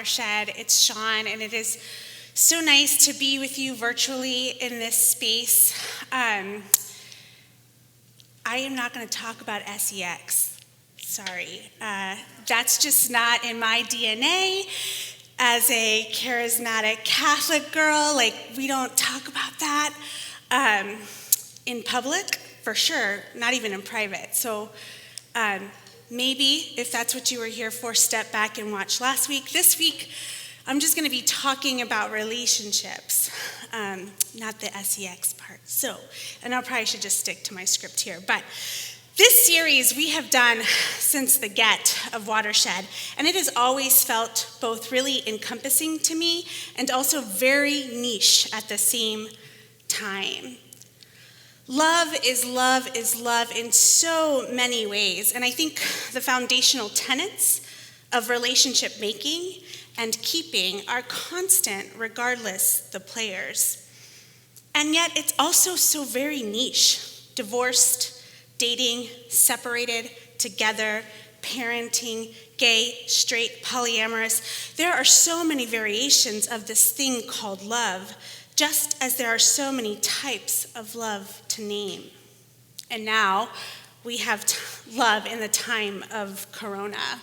Watershed. It's Shawn, and it is so nice to be with you virtually in this space. I am not going to talk about SEX. Sorry. That's just not in my DNA. As a charismatic Catholic girl, we don't talk about that in public, for sure, not even in private. So maybe, if that's what you were here for, step back and watch last week. This week, I'm just going to be talking about relationships, not the SEX part. And I probably should just stick to my script here. But this series we have done since the get of Watershed, and it has always felt both really encompassing to me and also very niche at the same time. Love is love is love in so many ways, and I think the foundational tenets of relationship making and keeping are constant regardless the players. And yet it's also so very niche. Divorced, dating, separated, together, parenting, gay, straight, polyamorous. There are so many variations of this thing called love, just as there are so many types of love to name. And now we have love in the time of Corona.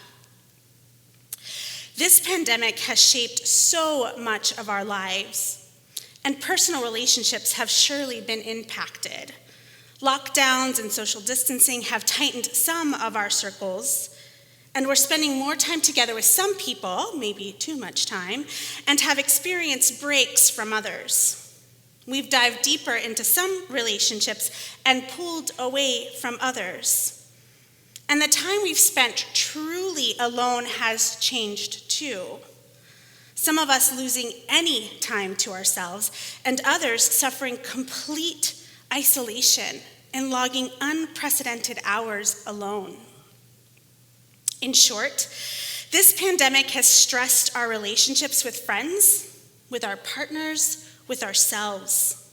This pandemic has shaped so much of our lives, and personal relationships have surely been impacted. Lockdowns and social distancing have tightened some of our circles, and we're spending more time together with some people, maybe too much time, and have experienced breaks from others. We've dived deeper into some relationships and pulled away from others. And the time we've spent truly alone has changed too. Some of us losing any time to ourselves, and others suffering complete isolation and logging unprecedented hours alone. In short, this pandemic has stressed our relationships with friends, with our partners, with ourselves.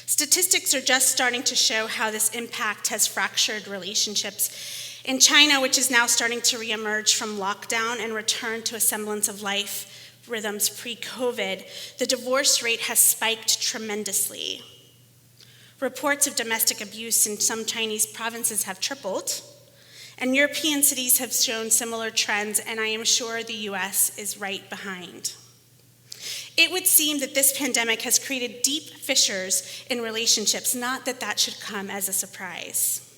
Statistics are just starting to show how this impact has fractured relationships. In China, which is now starting to reemerge from lockdown and return to a semblance of life rhythms pre-COVID, the divorce rate has spiked tremendously. Reports of domestic abuse in some Chinese provinces have tripled, and European cities have shown similar trends, and I am sure the US is right behind. It would seem that this pandemic has created deep fissures in relationships, not that that should come as a surprise.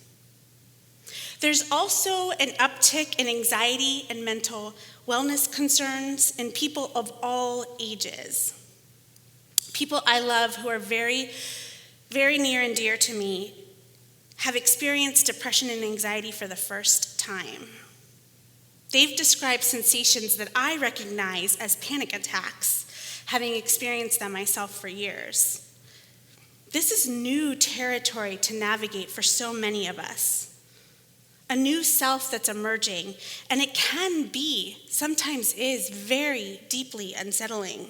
There's also an uptick in anxiety and mental wellness concerns in people of all ages. People I love who are very, very near and dear to me have experienced depression and anxiety for the first time. They've described sensations that I recognize as panic attacks, having experienced them myself for years. This is new territory to navigate for so many of us. A new self that's emerging, and it can be, sometimes is, very deeply unsettling.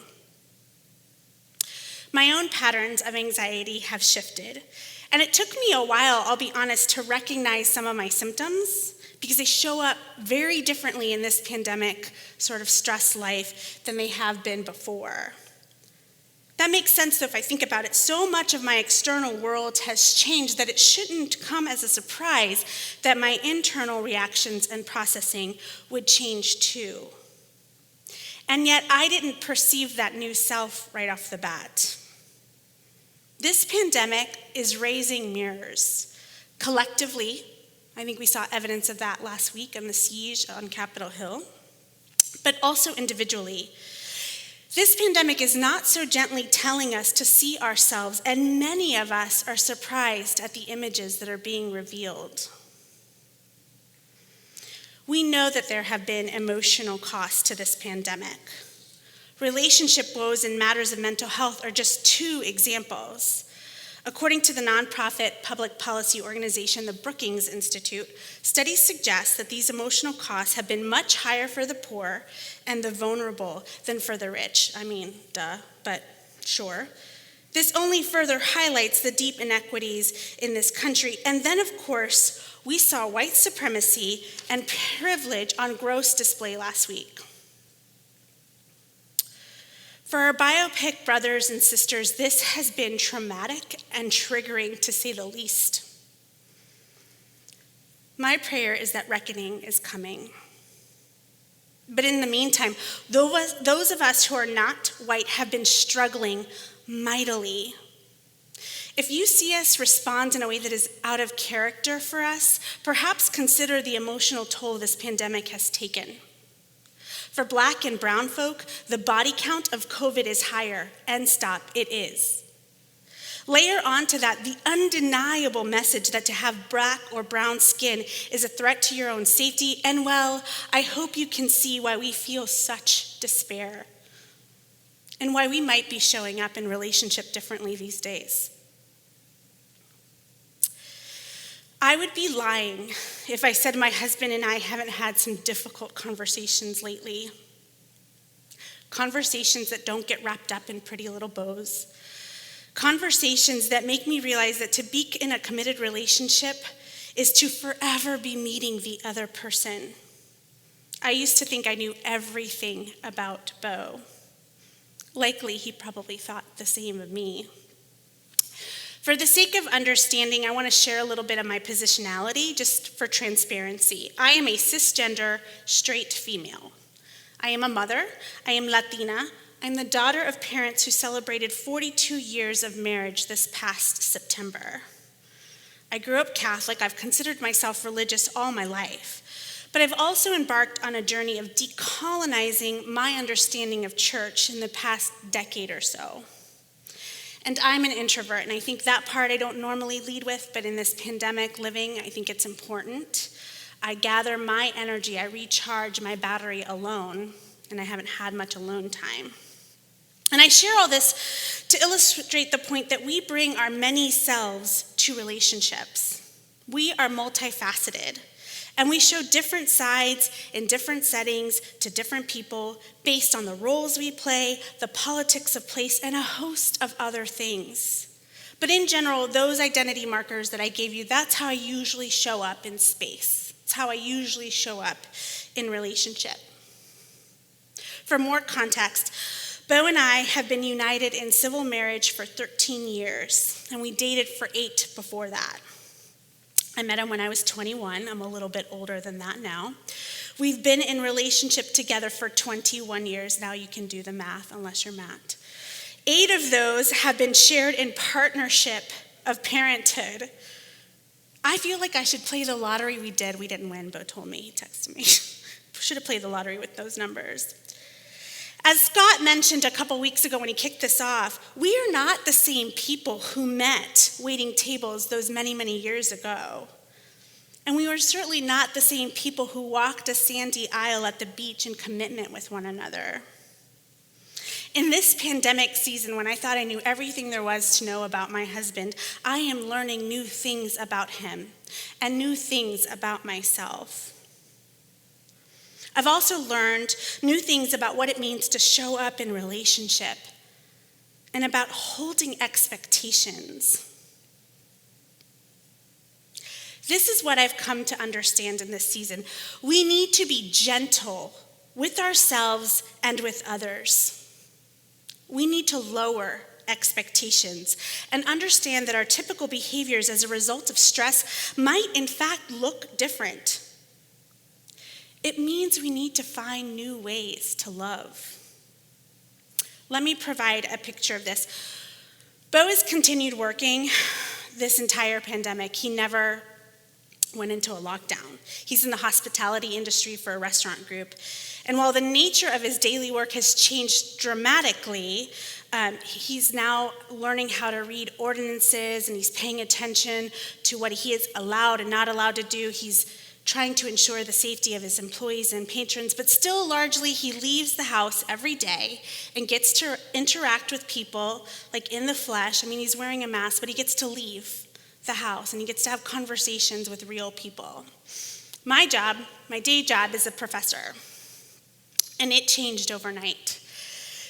My own patterns of anxiety have shifted, and it took me a while, I'll be honest, to recognize some of my symptoms because they show up very differently in this pandemic sort of stress life than they have been before. That makes sense, though, if I think about it. So much of my external world has changed that it shouldn't come as a surprise that my internal reactions and processing would change too. And yet I didn't perceive that new self right off the bat. This pandemic is raising mirrors. Collectively, I think we saw evidence of that last week in the siege on Capitol Hill, but also individually. This pandemic is not so gently telling us to see ourselves, and many of us are surprised at the images that are being revealed. We know that there have been emotional costs to this pandemic. Relationship woes and matters of mental health are just two examples. According to the nonprofit public policy organization, the Brookings Institute, studies suggest that these emotional costs have been much higher for the poor and the vulnerable than for the rich. I mean, duh, but sure. This only further highlights the deep inequities in this country. And then, of course, we saw white supremacy and privilege on gross display last week. For our biopic brothers and sisters, this has been traumatic and triggering, to say the least. My prayer is that reckoning is coming. But in the meantime, those of us who are not white have been struggling mightily. If you see us respond in a way that is out of character for us, perhaps consider the emotional toll this pandemic has taken. For Black and brown folk, the body count of COVID is higher, and stop, it is. Layer onto that the undeniable message that to have Black or brown skin is a threat to your own safety, and well, I hope you can see why we feel such despair and why we might be showing up in relationship differently these days. I would be lying if I said my husband and I haven't had some difficult conversations lately. Conversations that don't get wrapped up in pretty little bows. Conversations that make me realize that to be in a committed relationship is to forever be meeting the other person. I used to think I knew everything about Bo. Likely, he probably thought the same of me. For the sake of understanding, I want to share a little bit of my positionality, just for transparency. I am a cisgender, straight female. I am a mother. I am Latina. I'm the daughter of parents who celebrated 42 years of marriage this past September. I grew up Catholic. I've considered myself religious all my life. But I've also embarked on a journey of decolonizing my understanding of church in the past decade or so. And I'm an introvert, and I think that part I don't normally lead with, but in this pandemic living, I think it's important. I gather my energy, I recharge my battery alone, and I haven't had much alone time. And I share all this to illustrate the point that we bring our many selves to relationships. We are multifaceted. And we show different sides in different settings to different people based on the roles we play, the politics of place, and a host of other things. But in general, those identity markers that I gave you, that's how I usually show up in space. It's how I usually show up in relationship. For more context, Bo and I have been united in civil marriage for 13 years, and we dated for 8 before that. I met him when I was 21. I'm a little bit older than that now. We've been in relationship together for 21 years. Now you can do the math, unless you're Matt. 8 of those have been shared in partnership of parenthood. I feel like I should play the lottery. We didn't win, Bo told me, he texted me. Should have played the lottery with those numbers. As Scott mentioned a couple weeks ago when he kicked this off, we are not the same people who met waiting tables those many, many years ago. And we were certainly not the same people who walked a sandy aisle at the beach in commitment with one another. In this pandemic season, when I thought I knew everything there was to know about my husband, I am learning new things about him and new things about myself. I've also learned new things about what it means to show up in relationship and about holding expectations. This is what I've come to understand in this season. We need to be gentle with ourselves and with others. We need to lower expectations and understand that our typical behaviors as a result of stress might in fact look different. It means we need to find new ways to love. Let me provide a picture of this. Bo has continued working this entire pandemic. He never went into a lockdown. He's in the hospitality industry for a restaurant group. And while the nature of his daily work has changed dramatically, he's now learning how to read ordinances, and he's paying attention to what he is allowed and not allowed to do. He's trying to ensure the safety of his employees and patrons, but still largely he leaves the house every day and gets to interact with people like in the flesh. I mean, he's wearing a mask, but he gets to leave the house and he gets to have conversations with real people. My day job is a professor, and it changed overnight.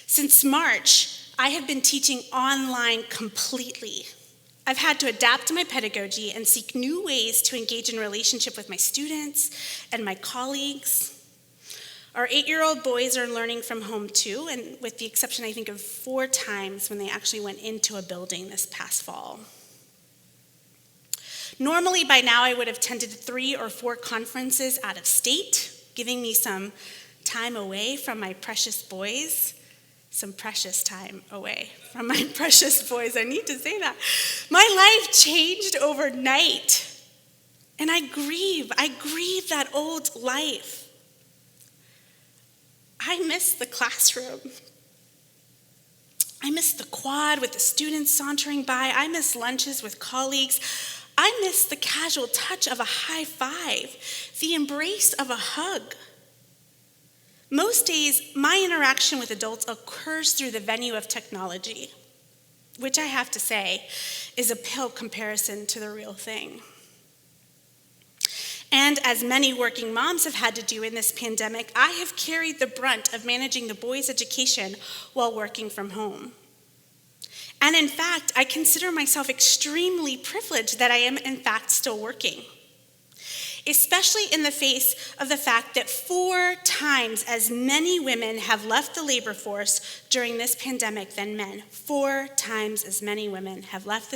Since March, I have been teaching online completely. I've had to adapt to my pedagogy and seek new ways to engage in relationship with my students and my colleagues. Our 8-year-old boys are learning from home too, and with the exception, I think, of 4 times when they actually went into a building this past fall. Normally, by now, I would have attended 3 or 4 conferences out of state, giving me some time away from my precious boys. Some precious time away from my precious boys. I need to say that. My life changed overnight. And I grieve that old life. I miss the classroom. I miss the quad with the students sauntering by. I miss lunches with colleagues. I miss the casual touch of a high five, the embrace of a hug. Most days, my interaction with adults occurs through the venue of technology, which I have to say is a pale comparison to the real thing. And as many working moms have had to do in this pandemic, I have carried the brunt of managing the boys' education while working from home. And in fact, I consider myself extremely privileged that I am in fact still working, especially in the face of the fact that 4 times as many women have left the labor force during this pandemic than men. 4 times as many women have left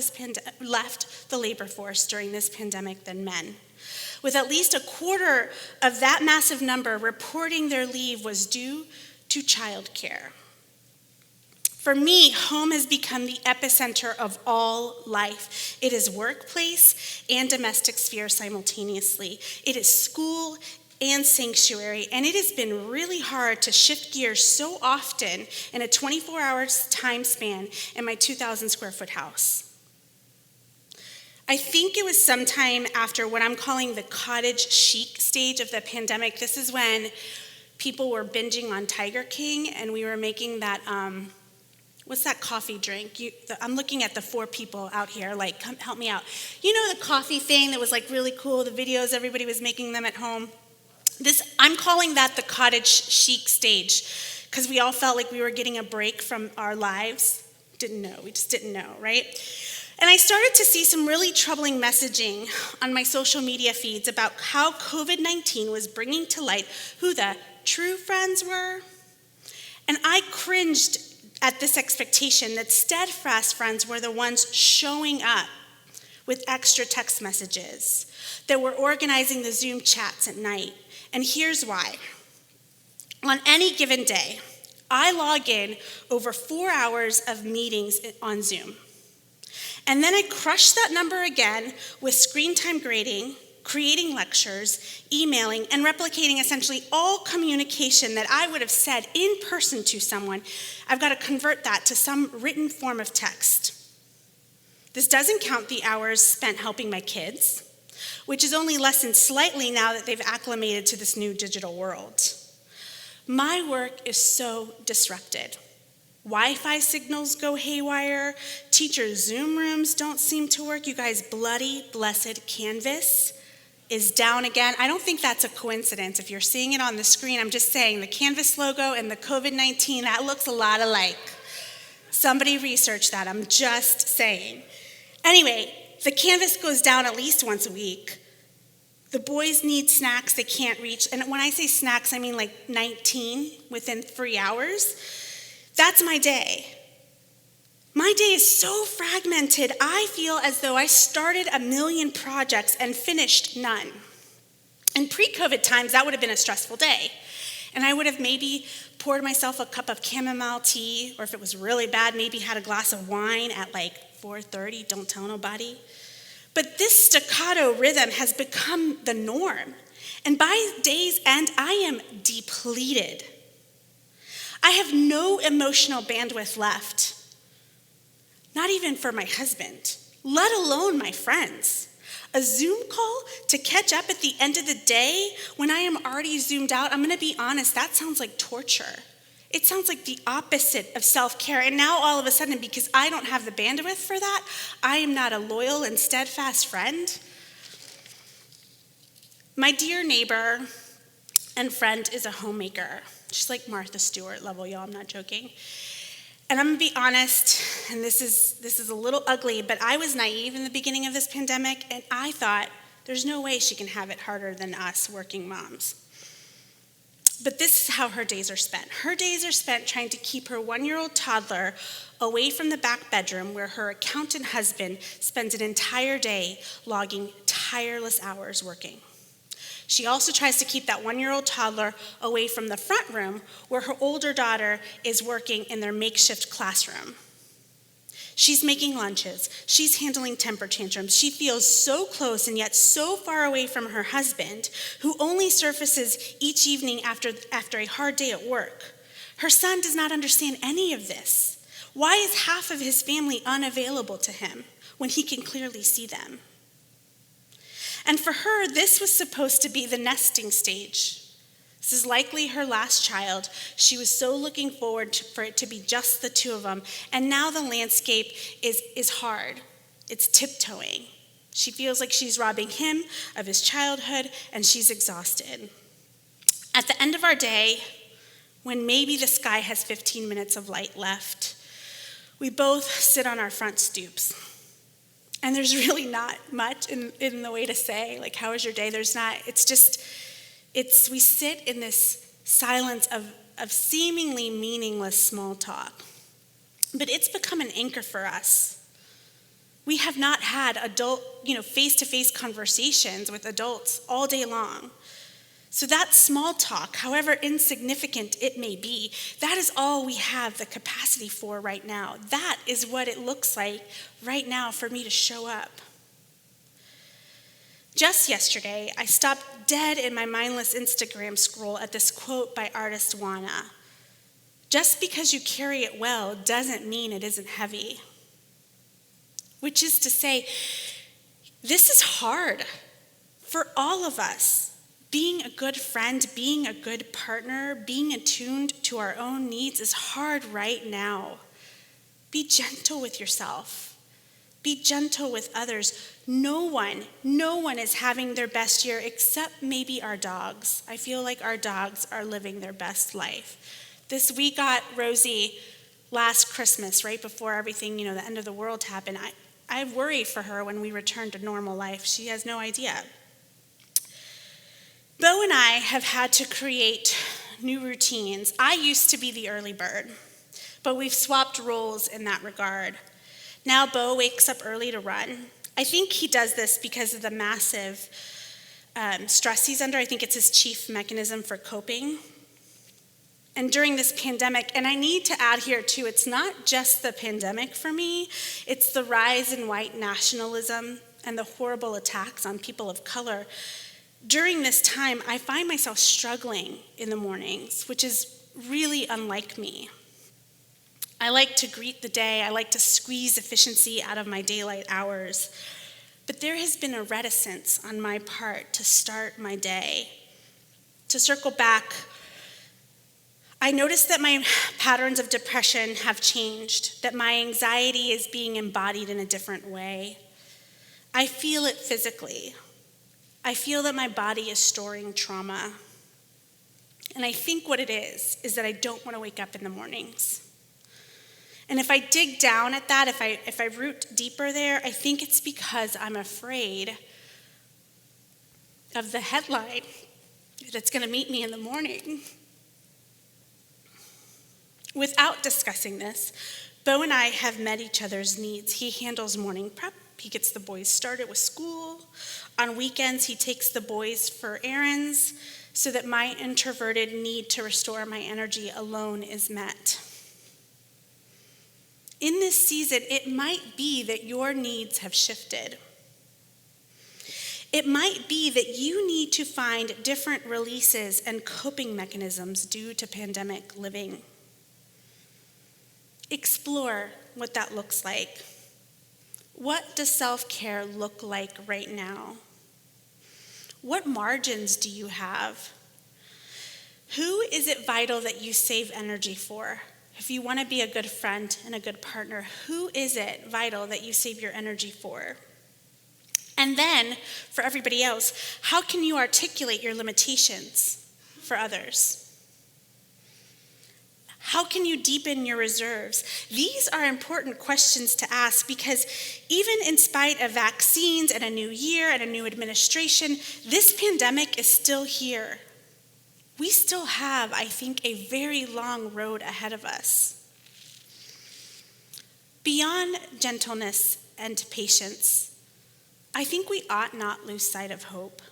the labor force during this pandemic than men, with at least a quarter of that massive number reporting their leave was due to childcare. For me, home has become the epicenter of all life. It is workplace and domestic sphere simultaneously. It is school and sanctuary, and it has been really hard to shift gears so often in a 24-hour time span in my 2,000 square foot house. I think it was sometime after what I'm calling the cottage chic stage of the pandemic. This is when people were binging on Tiger King, and we were making that, what's that coffee drink? I'm looking at the 4 people out here, like, come help me out. You know the coffee thing that was like really cool, the videos, everybody was making them at home? I'm calling that the cottage chic stage, because we all felt like we were getting a break from our lives. We just didn't know, right? And I started to see some really troubling messaging on my social media feeds about how COVID-19 was bringing to light who the true friends were. And I cringed at this expectation that steadfast friends were the ones showing up with extra text messages, that were organizing the Zoom chats at night. And here's why. On any given day, I log in over 4 hours of meetings on Zoom. And then I crush that number again with screen time grading, creating lectures, emailing, and replicating essentially all communication that I would have said in person to someone. I've got to convert that to some written form of text. This doesn't count the hours spent helping my kids, which is only lessened slightly now that they've acclimated to this new digital world. My work is so disrupted. Wi-Fi signals go haywire. Teachers' Zoom rooms don't seem to work. You guys, bloody, blessed Canvas is down again. I don't think that's a coincidence. If you're seeing it on the screen, I'm just saying the Canvas logo and the COVID-19, that looks a lot alike. Somebody research that, I'm just saying. Anyway, the Canvas goes down at least once a week. The boys need snacks they can't reach. And when I say snacks, I mean like 19 within 3 hours. That's my day. My day is so fragmented, I feel as though I started a million projects and finished none. In pre-COVID times, that would have been a stressful day. And I would have maybe poured myself a cup of chamomile tea, or if it was really bad, maybe had a glass of wine at like 4:30, don't tell nobody. But this staccato rhythm has become the norm. And by day's end, I am depleted. I have no emotional bandwidth left. Not even for my husband, let alone my friends. A Zoom call to catch up at the end of the day when I am already zoomed out, I'm going to be honest, that sounds like torture. It sounds like the opposite of self-care. And now all of a sudden, because I don't have the bandwidth for that, I am not a loyal and steadfast friend. My dear neighbor and friend is a homemaker. She's like Martha Stewart level, y'all, I'm not joking. And I'm gonna be honest, and this is a little ugly, but I was naive in the beginning of this pandemic, and I thought, there's no way she can have it harder than us working moms. But this is how her days are spent. Her days are spent trying to keep her 1-year-old toddler away from the back bedroom where her accountant husband spends an entire day logging tireless hours working. She also tries to keep that 1-year-old toddler away from the front room where her older daughter is working in their makeshift classroom. She's making lunches. She's handling temper tantrums. She feels so close and yet so far away from her husband, who only surfaces each evening after a hard day at work. Her son does not understand any of this. Why is half of his family unavailable to him when he can clearly see them? And for her, this was supposed to be the nesting stage. This is likely her last child. She was so looking forward for it to be just the two of them. And now the landscape is hard. It's tiptoeing. She feels like she's robbing him of his childhood, and she's exhausted. At the end of our day, when maybe the sky has 15 minutes of light left, we both sit on our front stoops. And there's really not much in the way to say, like, how was your day? There's not. We sit in this silence of seemingly meaningless small talk. But it's become an anchor for us. We have not had face-to-face conversations with adults all day long. So that small talk, however insignificant it may be, that is all we have the capacity for right now. That is what it looks like right now for me to show up. Just yesterday, I stopped dead in my mindless Instagram scroll at this quote by artist Juana. Just because you carry it well doesn't mean it isn't heavy. Which is to say, this is hard for all of us. Being a good friend, being a good partner, being attuned to our own needs is hard right now. Be gentle with yourself. Be gentle with others. No one is having their best year except maybe our dogs. I feel like our dogs are living their best life. We got Rosie last Christmas, right before everything, the end of the world happened. I worry for her when we return to normal life. She has no idea. Bo and I have had to create new routines. I used to be the early bird, but we've swapped roles in that regard. Now Bo wakes up early to run. I think he does this because of the massive stress he's under. I think it's his chief mechanism for coping. And during this pandemic, and I need to add here too, it's not just the pandemic for me, it's the rise in white nationalism and the horrible attacks on people of color. During this time, I find myself struggling in the mornings, which is really unlike me. I like to greet the day. I like to squeeze efficiency out of my daylight hours. But there has been a reticence on my part to start my day. To circle back, I noticed that my patterns of depression have changed, that my anxiety is being embodied in a different way. I feel it physically. I feel that my body is storing trauma. And I think what it is that I don't want to wake up in the mornings. And if I dig down at that, if I root deeper there, I think it's because I'm afraid of the headline that's going to meet me in the morning. Without discussing this, Bo and I have met each other's needs. He handles morning prep. He gets the boys started with school. On weekends, he takes the boys for errands so that my introverted need to restore my energy alone is met. In this season, it might be that your needs have shifted. It might be that you need to find different releases and coping mechanisms due to pandemic living. Explore what that looks like. What does self-care look like right now? What margins do you have? Who is it vital that you save energy for? If you want to be a good friend and a good partner, who is it vital that you save your energy for? And then, for everybody else, how can you articulate your limitations for others? How can you deepen your reserves? These are important questions to ask because even in spite of vaccines and a new year and a new administration, this pandemic is still here. we still have, I think, a very long road ahead of us. Beyond gentleness and patience, I think we ought not lose sight of hope.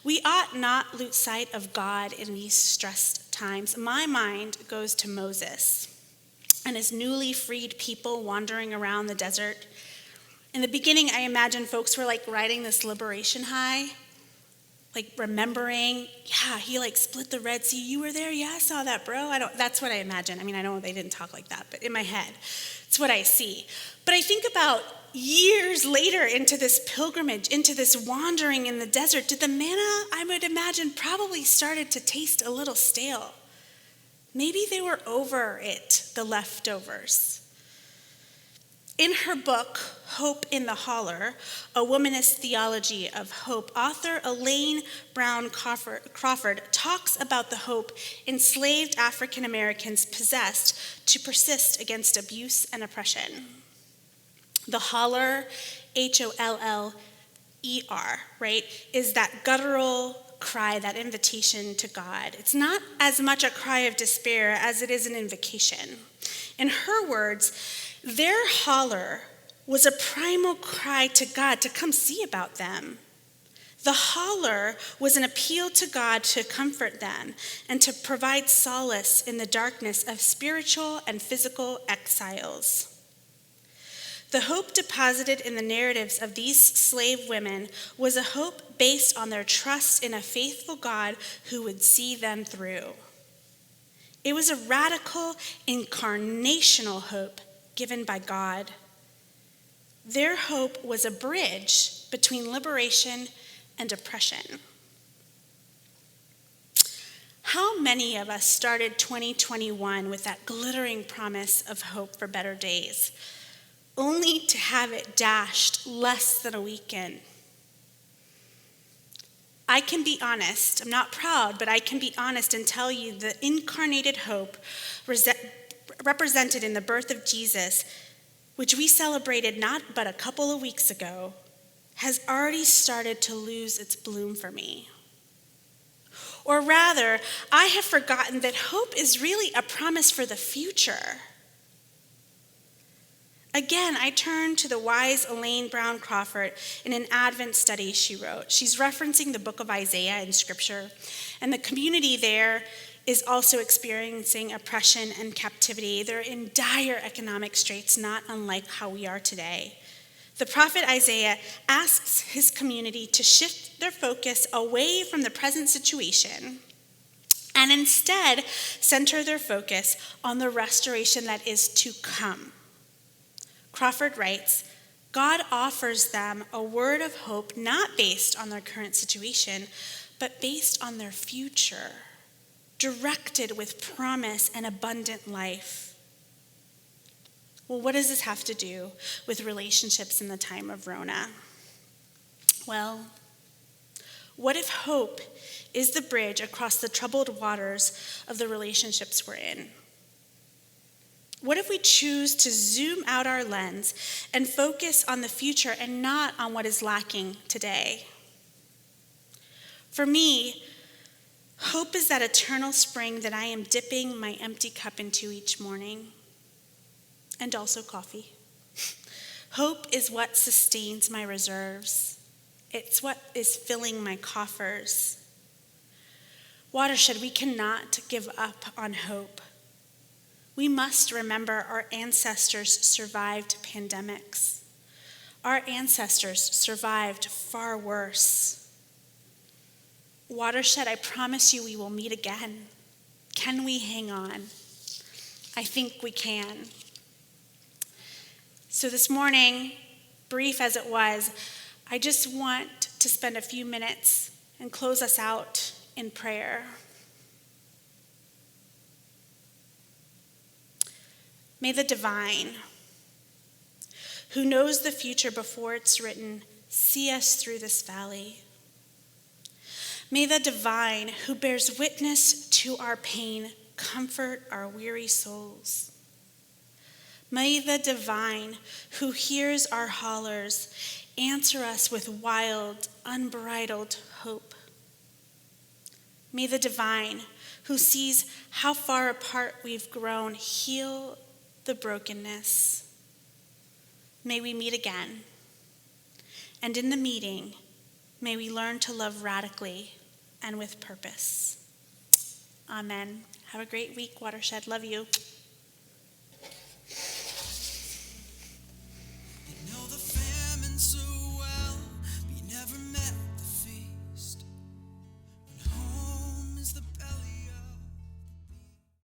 We ought not lose sight of God in these stressed times. My mind goes to Moses and his newly freed people wandering around the desert. In the beginning, I imagine folks were like riding this liberation high, like remembering, yeah, he like split the Red Sea. You were there? Yeah, I saw that, bro. That's what I imagine. I mean, I know they didn't talk like that, but in my head, it's what I see. But I think about years later into this pilgrimage, into this wandering in the desert, did the manna, I would imagine, probably started to taste a little stale. Maybe they were over it, the leftovers. In her book, Hope in the Holler, A Womanist Theology of Hope, author Elaine Brown Crawford talks about the hope enslaved African Americans possessed to persist against abuse and oppression. The holler, H-O-L-L-E-R, right, is that guttural cry, that invitation to God. It's not as much a cry of despair as it is an invocation. In her words, their holler was a primal cry to God to come see about them. The holler was an appeal to God to comfort them and to provide solace in the darkness of spiritual and physical exiles. The hope deposited in the narratives of these slave women was a hope based on their trust in a faithful God who would see them through. It was a radical, incarnational hope given by God. Their hope was a bridge between liberation and oppression. How many of us started 2021 with that glittering promise of hope for better days, only to have it dashed less than a week in? I can be honest, I'm not proud, but I can be honest and tell you the incarnated hope represented in the birth of Jesus, which we celebrated not but a couple of weeks ago, has already started to lose its bloom for me. Or rather, I have forgotten that hope is really a promise for the future. Again, I turn to the wise Elaine Brown Crawford in an Advent study she wrote. She's referencing the book of Isaiah in Scripture, and the community there is also experiencing oppression and captivity. They're in dire economic straits, not unlike how we are today. The prophet Isaiah asks his community to shift their focus away from the present situation and instead center their focus on the restoration that is to come. Crawford writes, God offers them a word of hope not based on their current situation, but based on their future, directed with promise and abundant life. Well, what does this have to do with relationships in the time of Rona? Well, what if hope is the bridge across the troubled waters of the relationships we're in? What if we choose to zoom out our lens and focus on the future and not on what is lacking today? For me, hope is that eternal spring that I am dipping my empty cup into each morning, and also coffee. Hope is what sustains my reserves. It's what is filling my coffers. Watershed, we cannot give up on hope. We must remember our ancestors survived pandemics. Our ancestors survived far worse. Watershed, I promise you we will meet again. Can we hang on? I think we can. So this morning, brief as it was, I just want to spend a few minutes and close us out in prayer. May the divine, who knows the future before it's written, see us through this valley. May the divine, who bears witness to our pain, comfort our weary souls. May the divine, who hears our hollers, answer us with wild, unbridled hope. May the divine, who sees how far apart we've grown, heal the brokenness. May we meet again. And in the meeting, may we learn to love radically and with purpose. Amen. Have a great week, Watershed. Love you.